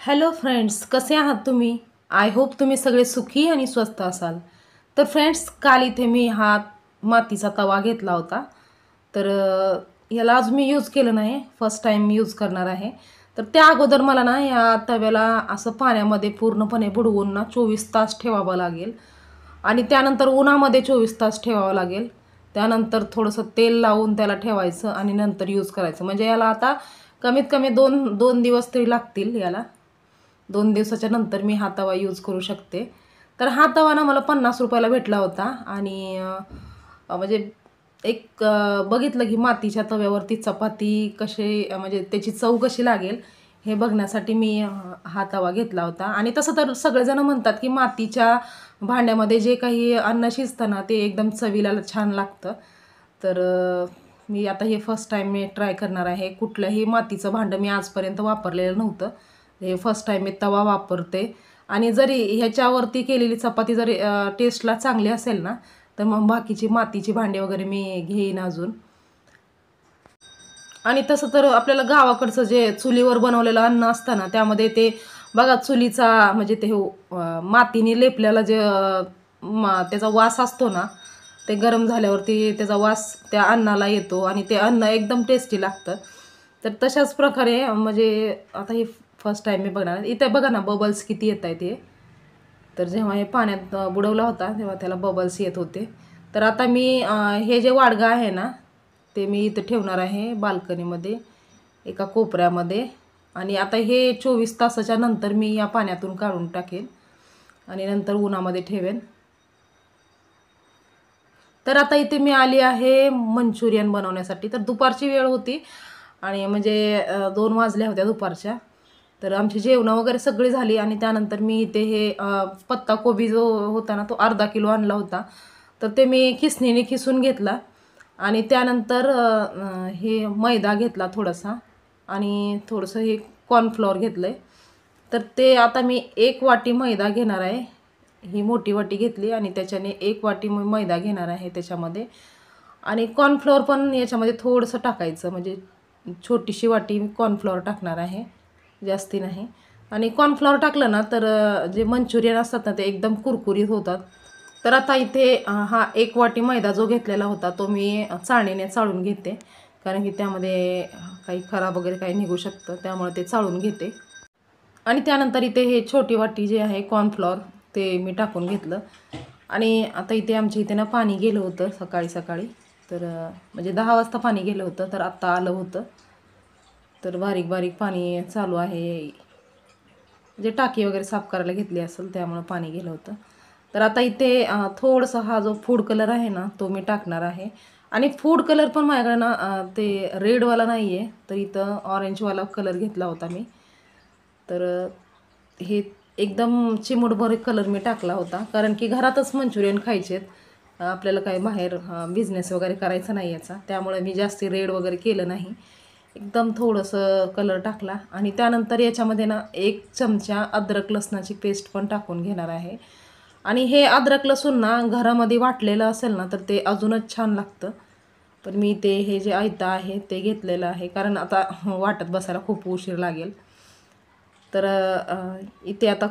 Hello friends, कसे आहात तुम्ही? आय होप तुम्ही सगळे सुखी आणि स्वस्त असाल. तर फ्रेंड्स, काल इथे मी हा मातीचा तवा घेतला होता. तर याला आज मी यूज केलं नाही, फर्स्ट टाईम यूज करणार आहे. तर त्या अगोदर मला ना या तव्याला असं पाण्यामध्ये पूर्णपणे बुडवून ना 24 तास ठेवावं लागेल आणि त्यानंतर उन्हामध्ये 24 तास ठेवावं लागेल. त्यानंतर थोडंसं तेल लावून त्याला ठेवायचं आणि नंतर यूज करायचं. म्हणजे याला आता कमीत कमी दोन दोन दिवस तरी लागतील याला. 2 दिवसाच्या नंतर मी हा तवा यूज करू शकते. तर हा तवा ना मला 50 रुपयाला भेटला होता आणि म्हणजे बघितलं की मातीच्या तव्यावरती चपाती म्हणजे त्याची चव कशी लागेल हे बघण्यासाठी मी हा तवा घेतला होता. आणि तसं तर सगळेजण म्हणतात की मातीच्या भांड्यामध्ये जे काही अन्न शिजतं ना ते एकदम चवीला छान लागतं. तर मी आता हे फर्स्ट टाईम मी ट्राय करणार आहे. कुठलंही मातीचं भांडं मी आजपर्यंत वापरलेलं नव्हतं. हे फर्स्ट टाईम मी तवा वापरते. आणि जरी ह्याच्यावरती केलेली चपाती जरी टेस्टला चांगली असेल ना तर मग बाकीची मातीची भांडी वगैरे मी घेईन अजून. आणि तसं तर आपल्याला गावाकडचं जे चुलीवर बनवलेलं अन्न असतं ना त्यामध्ये ते बघा चुलीचा म्हणजे ते मातीने लेपल्याला जे त्याचा वास असतो ना, ते गरम झाल्यावरती त्याचा वास त्या अन्नाला येतो आणि ते अन्न एकदम टेस्टी लागतं. तर तशाच प्रकारे म्हणजे आता हे फर्स्ट टाईम मी बघणार. इथे बघा ना बबल्स किती येत आहेत ते. तर जेव्हा हे पाण्यात बुडवला होता तेव्हा त्याला बबल्स येत होते. तर आता मी हे जे वाडगं आहे ना ते मी इथं ठेवणार आहे बाल्कनीमध्ये एका कोपऱ्यामध्ये. आणि आता हे 24 तासाच्या नंतर मी या पाण्यातून काढून टाकेन आणि नंतर उन्हामध्ये ठेवेन. तर आता इथे मी आली आहे मंचुरियन बनवण्यासाठी. तर दुपारची वेळ होती आणि म्हणजे 2 वाजल्या होत्या दुपारच्या. तर आमची जेवणं वगैरे सगळी झाली आणि त्यानंतर मी इथे हे पत्ताकोबी जो होता ना तो अर्धा किलो आणला होता. तर ते मी खिसणीने खिसून घेतला आणि त्यानंतर हे मैदा घेतला थोडासा आणि थोडंसं हे कॉर्नफ्लॉवर घेतलं आहे. तर ते आता मी 1 वाटी मैदा घेणार आहे. ही मोठी वाटी घेतली आणि त्याच्याने 1 वाटी मैदा घेणार आहे त्याच्यामध्ये. आणि कॉर्नफ्लॉवर पण याच्यामध्ये थोडंसं टाकायचं, म्हणजे छोटीशी वाटी कॉर्नफ्लॉवर टाकणार आहे, जास्ती नाही. आणि कॉर्नफ्लॉवर टाकलं ना तर जे मंचुरियन असतात ना ते एकदम कुरकुरीत होतात. तर आता इथे हा 1 वाटी मैदा जो घेतलेला होता तो मी चाळणीने चाळून घेते, कारण की त्यामध्ये काही खराब वगैरे काही निघू शकतं, त्यामुळे ते चाळून घेते. आणि त्यानंतर इथे हे छोटी वाटी जे आहे कॉर्नफ्लॉवर ते मी टाकून घेतलं. आणि आता इथे आमच्या इथे ना पाणी गेलं होतं सकाळी सकाळी. तर म्हणजे 10 वाजता पाणी गेलं होतं, तर आत्ता आलं होतं. तर बारीक बारीक पाणी चालू आहे, म्हणजे टाकी वगैरे साफ करायला घेतली असेल त्यामुळं पाणी गेलं होतं. तर आता इथे थोडंसं हा जो फूड कलर आहे ना तो मी टाकणार आहे. आणि फूड कलर पण माझ्याकडे ना ते रेडवाला नाही आहे, तर इथं ऑरेंजवाला कलर घेतला होता मी. तर हे एकदम चिमूटभर कलर मी टाकला होता, कारण की घरातच मंचुरियन खायचे आहेत. आपल्याला काही बाहेर बिझनेस वगैरे करायचा नाही याचा, त्यामुळे मी जास्ती रेड वगैरे केलं नाही. एकदम थोडंसं कलर टाकला आणि त्यानंतर याच्यामध्ये ना 1 चमचा अद्रक लसणाची पेस्ट पण टाकून घेणार आहे. आणि हे अद्रक लसूण ना घरामध्ये वाटलेलं असेल ना तर ते अजूनच छान लागतं. पण मी ते हे जे आयतं आहे ते घेतलेलं आहे, कारण आता वाटत बसायला खूप उशीर लागेल. तर इथे आता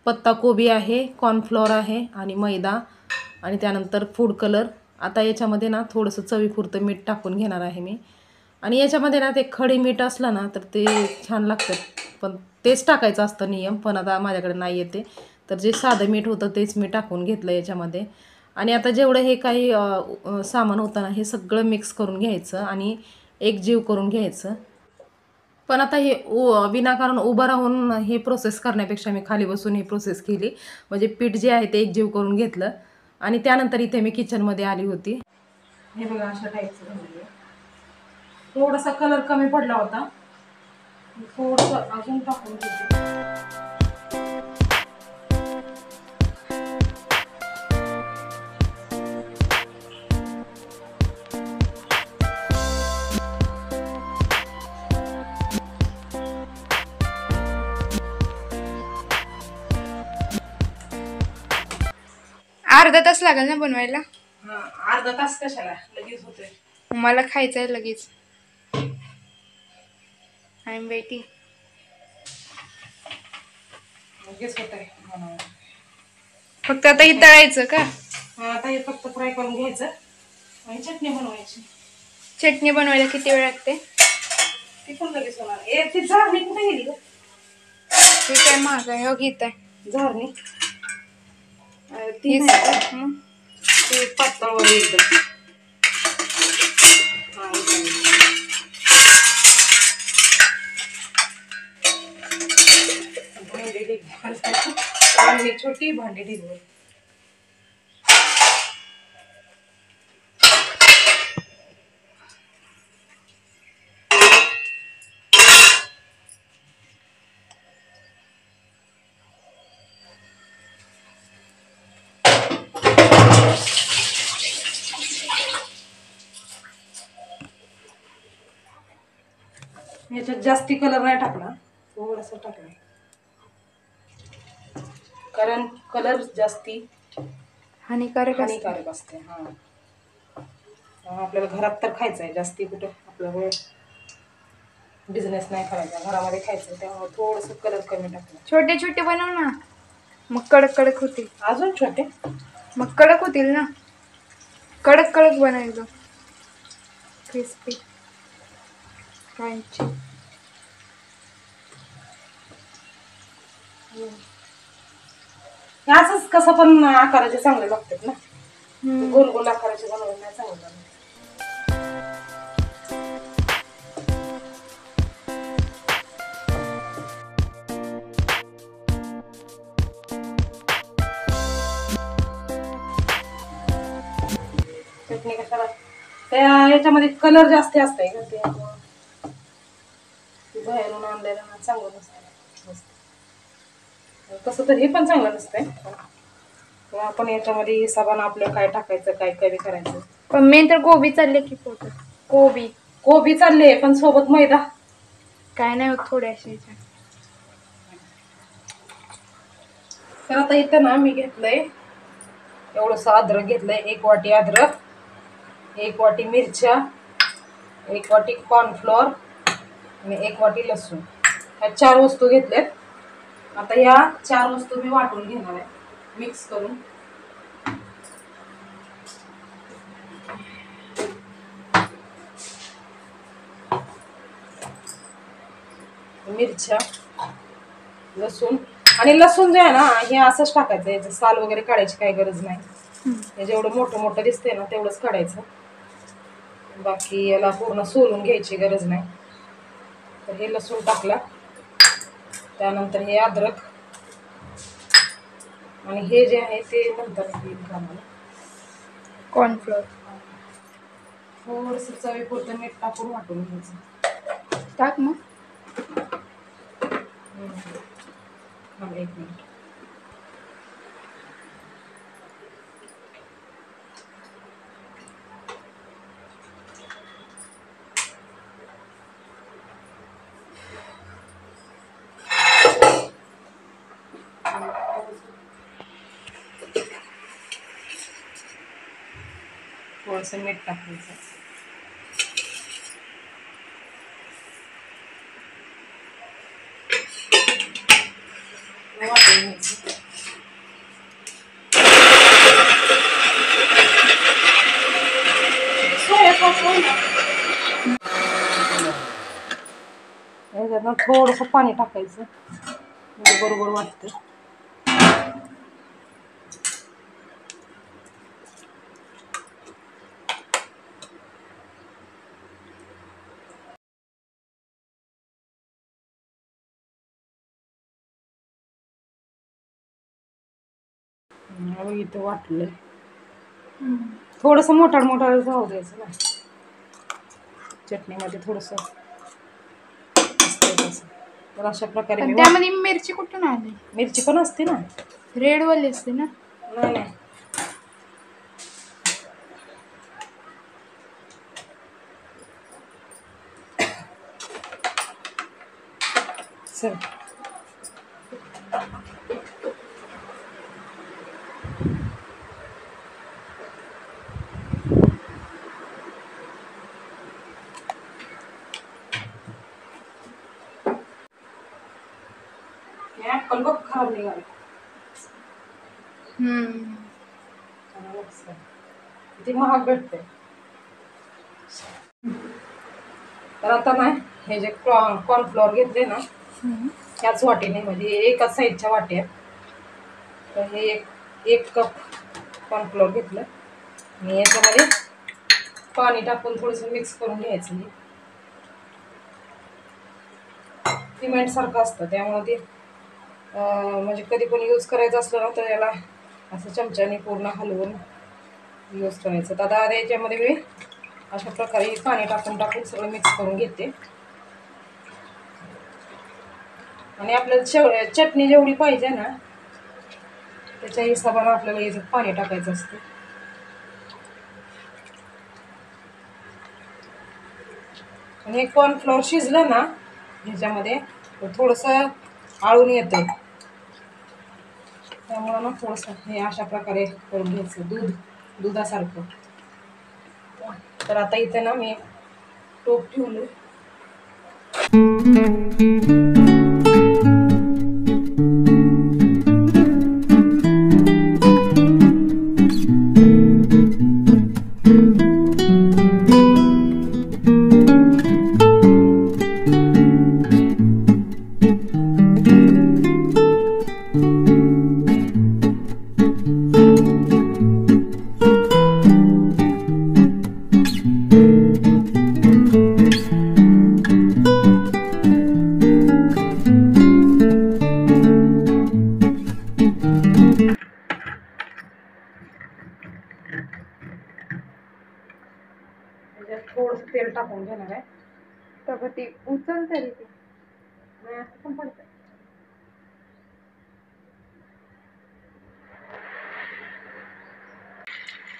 पत्ताकोबी आहे, कॉर्नफ्लॉवर आहे आणि मैदा आणि त्यानंतर फूड कलर. आता याच्यामध्ये ना थोडंसं चवीपुरतं मीठ टाकून घेणार आहे मी. आणि याच्यामध्ये ना ते खडी मीठ असलं ना तर ते छान लागतं, पण तेच टाकायचं असतं नियम, पण आता माझ्याकडे नाही येते. तर जे साधं मीठ होतं तेच मी टाकून घेतलं याच्यामध्ये. आणि आता जेवढं हे काही सामान होतं ना हे सगळं मिक्स करून घ्यायचं आणि एकजीव करून घ्यायचं. पण आता हे विनाकारण उभं राहून ही प्रोसेस करण्यापेक्षा मी खाली बसून ही प्रोसेस केली. म्हणजे पीठ जे आहे ते एकजीव करून घेतलं आणि त्यानंतर इथे मी किचनमध्ये आली होती. हे बघा अशा टाईपचं झालेलं आहे. थोडासा कलर कमी पडला होता, थोडंसं अजून टाकून घेते. अर्धा तास लागेल ना बनवायला? अर्धा तास कशाला, लगेच होतोय. मला खायचं आहे लगेच. I am waiting. लगेच होत आहे बनवायला. फक्त आता हे तळायचं का? आता हे फक्त फ्राय करून घ्यायचं आणि चटणी बनवायची. चटणी बनवायला किती वेळ लागते? ती पण लगेच होणार. ती झारणी कुठे गेली ग? हे काय महाग आहे, हो घेत आहे झारणी ती हीच. नाही का? मग ती पातळ वगैरे एकदम. हा, भांडी ढिग भांडी छोटी भांडी ढिगभर. याच्यात जास्ती कलर नाही टाकला, थोडासा टाकला, कारण कलर जास्ती हानिकारक असते. हानिकारक असते. हा, आपल्याला घरात तर खायचं आहे, जास्ती कुठं आपल्याला बिझनेस नाही करायचा, घरामध्ये खायचं, त्यामुळे थोडस कलर कमी टाकला. छोटे छोटे बनव ना, मग कडक कडक होतील. अजून छोटे? मग कडक होतील ना. कडक कडक बनायचं, क्रिस्पी क्रंची. असंच कसं पण आकाराचे चांगले लागतात ना. गोल गोल आकाराचे बनवले नाही चांगले लागतात. चटणी कशाला, त्या याच्यामध्ये कलर जास्त असतंय का, ते बाहेरून आणलेलं ना चांगलं नसतं. तसं तर हे पण चांगलं नसतंय, पण आपण याच्यामध्ये हिसाबानं आपलं काय टाकायचं, काय कमी करायचं. पण मेन तर गोबी चालले की पोट. कोबी चालले, पण सोबत मैदा काय नाही होत थोड्याशा ह्याच्यात. तर आता इथं ना मी घेतलंय एवढंसं अद्रक घेतलंय, 1 वाटी अद्रक, 1 वाटी मिरच्या, 1 वाटी कॉर्नफ्लोअर आणि 1 वाटी लसूण. ह्या 4 वस्तू घेतल्यात. आता या 4 वस्तू मी वाटून घेणार आहे मिक्स करून. मिरच्या, लसूण, आणि लसूण जे आहे ना हे असंच टाकायचं, याचं साल वगैरे काढायची काही गरज नाही. हे जेवढं मोठं मोठं दिसतंय ना तेवढंच काढायचं, बाकी याला पूर्ण सोलून घ्यायची गरज नाही. तर हे लसूण टाकला, त्यानंतर हे अद्रक, आणि हे जे आहे ते नंतर कॉर्नफ्लोअर. थोडंसं चवीपुरतं मीठ टाकून वाटून घ्यायचं. टाक मग. हा, 1 मिनिट. थोडंसं मीठ टाकायचं. वाटून घ्यायचं. याच्यात थोडंसं पाणी टाकायचं म्हणजे बरोबर वाटतं. इथं वाटलंय, थोडंसं मोठाड राहू द्यायचं ना चटणीमध्ये, थोडंसं. तर अशा प्रकारे मी त्यामध्ये मिरची कुठून आली? मिरची पण असते ना, रेड वाली असते ना. नाही चल. ऍपल बघ खराब निघाला. ते महाग भेटते. तर आता ना हे जे कॉर्नफ्लॉवर घेतले ना त्याच वाटीने म्हणजे एकाच साईजच्या वाट्या. तर हे एक कप कॉर्नफ्लॉवर घेतलं आणि याच्यामध्ये पाणी टाकून थोडंसं मिक्स करून घ्यायचं. हे सिमेंट सारखं असतं त्यामुळे ते म्हणजे कधी पण यूज करायचं असलं ना तर याला असं चमच्याने पूर्ण हलवून यूज करायचं. तर आता याच्यामध्ये मी अशा प्रकारे पाणी टाकून सगळं मिक्स करून घेते. आणि आपल्याला चटणी जेवढी पाहिजे ना त्याच्या हिशोबाने आपल्याला याच्यात पाणी टाकायचं असतं. आणि हे कॉर्नफ्लॉवर शिजलं ना ह्याच्यामध्ये थोडंसं आळून येतं. त्यामुळं ना थोडंसं हे अशा प्रकारे करून घ्यायचं दुधासारखं. तर आता इथे ना मी टोप ठेवलं. थोडंसं तेल टाकून घेणार आहे. तर ती उचल तरी ती नाही असं पण पडतं.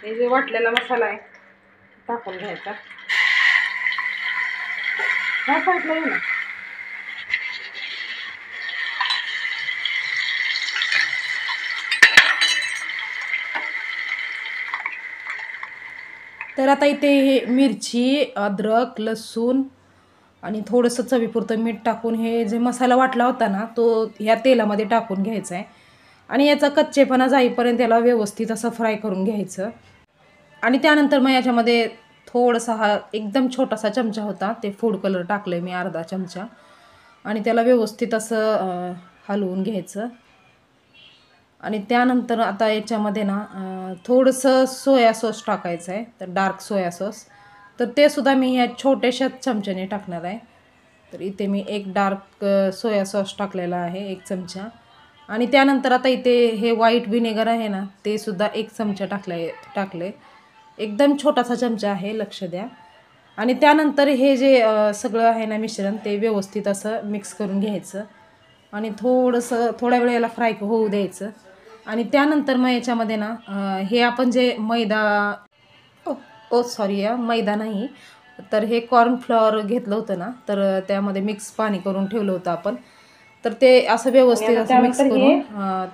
हे जे वाटलेला मसाला आहे टाकून घ्यायचा. ह्या साईडला ये ना. तर आता इथे हे मिरची, अद्रक, लसूण आणि थोडंसं चवीपुरतं मीठ टाकून हे जे मसाला वाटला होता ना तो ह्या तेलामध्ये टाकून घ्यायचा आहे. आणि याचा कच्चेपणा जाईपर्यंत त्याला व्यवस्थित असं फ्राय करून घ्यायचं. आणि त्यानंतर मग याच्यामध्ये थोडासा हा एकदम छोटासा चमचा होता ते फूड कलर टाकलं आहे मी अर्धा चमचा. आणि त्याला व्यवस्थित असं हलवून घ्यायचं. आणि त्यानंतर आता याच्यामध्ये ना थोडंसं सोया सॉस टाकायचं आहे. तर डार्क सोया सॉस तर ते सुद्धा मी ह्या छोट्याशा चमच्याने टाकणार आहे. तर इथे मी एक डार्क सोया सॉस टाकलेला आहे 1 चमचा. आणि त्यानंतर आता इथे हे व्हाईट व्हिनेगर आहे ना ते सुद्धा 1 चमचा टाकले. एकदम छोटासा चमचा आहे, लक्ष द्या. आणि त्यानंतर हे जे सगळं आहे ना मिश्रण ते व्यवस्थित असं मिक्स करून घ्यायचं. आणि थोड्या वेळ याला फ्राय होऊ द्यायचं. आणि त्यानंतर मग याच्यामध्ये ना हे आपण जे सॉरी मैदा नाही तर हे कॉर्नफ्लॉवर घेतलं होतं ना तर त्यामध्ये मिक्स पाणी करून ठेवलं होतं आपण. तर ते असं व्यवस्थित असं मिक्स करून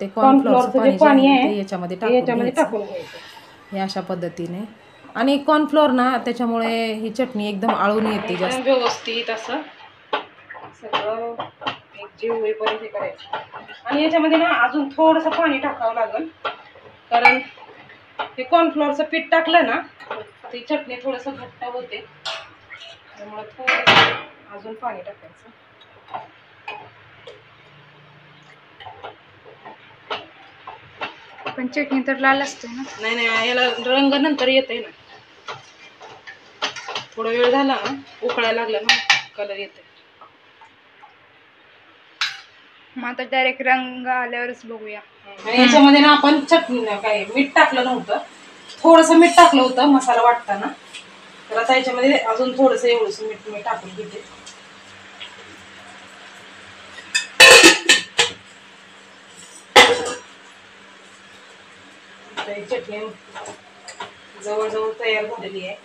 ते कॉर्नफ्लॉवरचं पाणी आहे ते याच्यामध्ये टाकून घ्यायचं हे अशा पद्धतीने. आणि कॉर्नफ्लॉवर ना त्याच्यामुळे ही चटणी एकदम आळून येते जास्त. व्यवस्थित असं सगळं एकजीव होईपर्यंत हे करायचं. आणि याच्यामध्ये ना अजून थोडंसं पाणी टाकावं लागेल कारण हे कॉर्नफ्लॉवरचं पीठ टाकलं ना ती चटणी थोडंसं घट्ट होते. त्यामुळे थोडंसं अजून पाणी टाकायचं. पण चटणी तर लाल असते ना. नाही याला रंग नंतर येते ना. थोडा वेळ झाला ना उकळायला लागला ना कलर येते. मग आता डायरेक्ट रंग आल्यावरच बघूया. आणि याच्यामध्ये ना आपण चटणी काय मीठ टाकलं नव्हतं. थोडंसं मीठ टाकलं होतं मसाला वाटताना. तर आता याच्यामध्ये अजून थोडंसं एवढंसं मीठ मी टाकून घेते. चटणी जवळजवळ तयार झालेली आहे.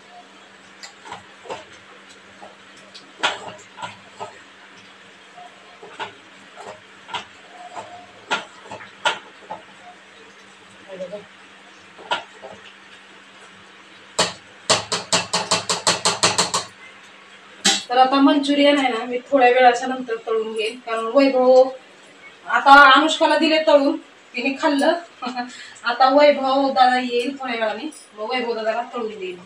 तर आता मंचुरियन आहे ना मी थोड्या वेळाच्या नंतर तळून घेईन कारण वैभव आता अनुष्काला दिले तळून, तिने खाल्लं. आता वैभव दादा येईल थोड्या वेळाने, मग वैभव दादाला तळून देईल.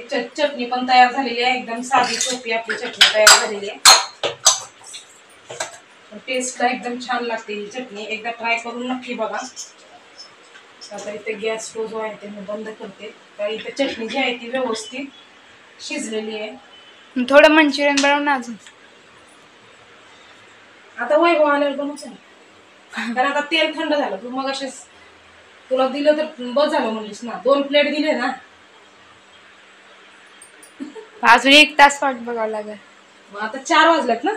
चटणी पण तयार झालेली आहे, एकदम साधी सोपी आपली चटणी तयार झालेली आहे. टेस्टला एकदम छान लागते ही चटणी, एकदा ट्राय करून नक्की बघा. आता इथे गॅस स्टोव जो आहे ते मी बंद करते, तर इथे चटणी जी आहे ती व्यवस्थित शिजलेली आहे. थोडं मंचुरियन बनव ना अजून. आता वैभव आल्यावर बनवचं ना, कारण आता तेल थंड झालं. तू मग असेच तुला दिलं तर बस झालं म्हणलीस ना, 2 प्लेट दिले ना. अजून 1 तास वाट बघावं लागेल. मग आता 4 वाजल्यात ना.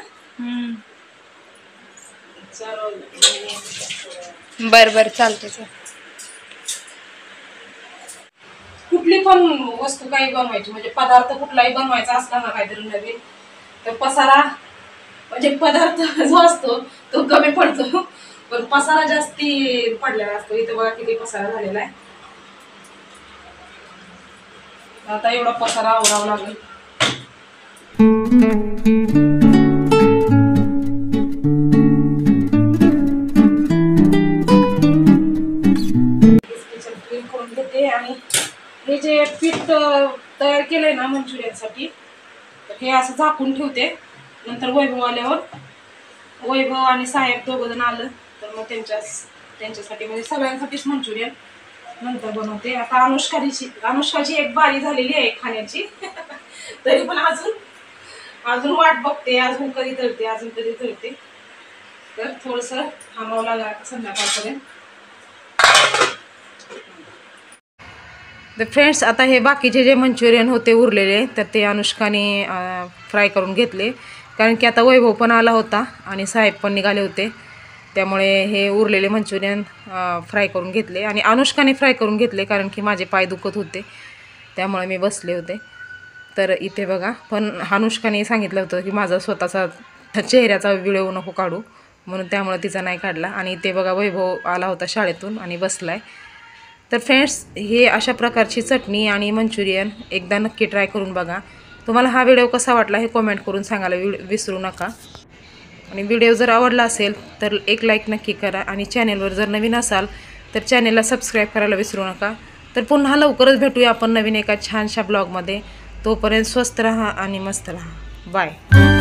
4 बर बर चालते. कुठली पण वस्तू काही बनवायची म्हणजे पदार्थ कुठलाही बनवायचा असला ना काहीतरी नवीन, तर पसारा म्हणजे पदार्थ जो असतो तो कमी पडतो, पण पसारा जास्ती पडलेला असतो. इथे बघा किती पसारा झालेला आहे. आता एवढा पसारा आवरावा लागेल. करून घेते आणि हे जे पीठ तयार केलंय ना मंचुरियनसाठी, हे असं झाकून ठेवते. नंतर वैभव आल्यावर, वैभव आणि साहेब दोघं जण आलं तर मग त्यांच्यासाठी म्हणजे सगळ्यांसाठीच मंचुरियन नंतर बनवते. आता अनुष्काची एक बारी झालेली आहे खाण्याची. तरी पण अजून वाट बघते, अजून कधी तळते. तर थोडस थांबावं लागेल संध्याकाळपर्यंत. तर फ्रेंड्स, आता हे बाकीचे जे मंचुरियन होते उरलेले, तर ते अनुष्काने फ्राय करून घेतले. कारण की आता वैभव पण आला होता आणि साहेब पण निघाले होते, त्यामुळे हे उरलेले मंचुरियन फ्राय करून घेतले. आणि अनुष्काने फ्राय करून घेतले कारण की माझे पाय दुखत होते, त्यामुळे मी बसले होते. तर इथे बघा, पण अनुष्काने सांगितलं होतं की माझा स्वतःचा चेहऱ्याचा व्हिडिओ नको काढू म्हणून, त्यामुळे तिचा नाही काढला. आणि इथे बघा वैभव आला होता शाळेतून आणि बसलाय. तर फ्रेंड्स, हे अशा प्रकारची चटणी आणि मंचुरियन एकदा नक्की ट्राय करून बघा. तुम्हाला हा व्हिडिओ कसा वाटला हे कमेंट करून सांगायला विसरू नका. आणि व्हिडिओ जर आवडला असेल तर एक लाईक नक्की करा. आणि चॅनेलवर जर नवीन असाल तर चॅनेलला सबस्क्राईब करायला विसरू नका. तर पुन्हा लवकरच भेटूया आपण नवीन एका छानशा ब्लॉगमध्ये. तोपर्यंत स्वस्त राहा आणि मस्त राहा. बाय.